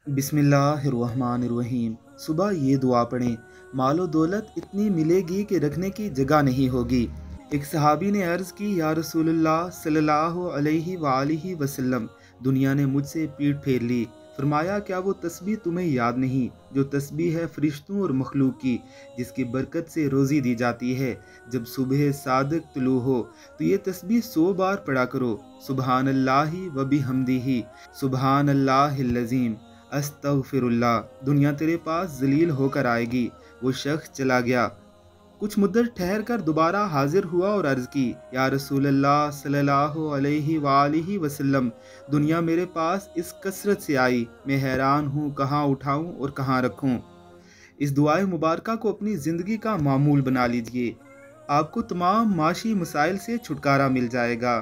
बिस्मिल्लाहिर्रहमानिर्रहीम। सुबह ये दुआ पढ़ें, मालो दौलत इतनी मिलेगी कि रखने की जगह नहीं होगी। एक सहाबी ने अर्ज़ की, या रसूलुल्लाह सल्लल्लाहु अलैहि वालिहि वसल्लम, दुनिया ने मुझसे पीठ फेर ली। फरमाया, क्या वो तस्बीह तुम्हें याद नहीं जो तस्बीह है फरिश्तों और मखलूक की, जिसकी बरकत से रोज़ी दी जाती है। जब सुबह सादिक तुलू हो तो ये तस्बीह 100 बार पढ़ा करो। सुबहानल्लाहि व बिहम्दिही, सुबहानल्लाहिल अज़ीम, अस्तगफिरुल्लाह। दुनिया तेरे पास जलील होकर आएगी। वो शख्स चला गया, कुछ मुद्दत ठहर कर दोबारा हाजिर हुआ और अर्ज़ की, या रसूलल्लाह सल्लल्लाहु अलैहि वालिहि वसल्लम, दुनिया मेरे पास इस कसरत से आई, मैं हैरान हूँ कहाँ उठाऊँ और कहाँ रखूँ। इस दुआए मुबारका को अपनी ज़िंदगी का मामूल बना लीजिए, आपको तमाम माशी मसाइल से छुटकारा मिल जाएगा।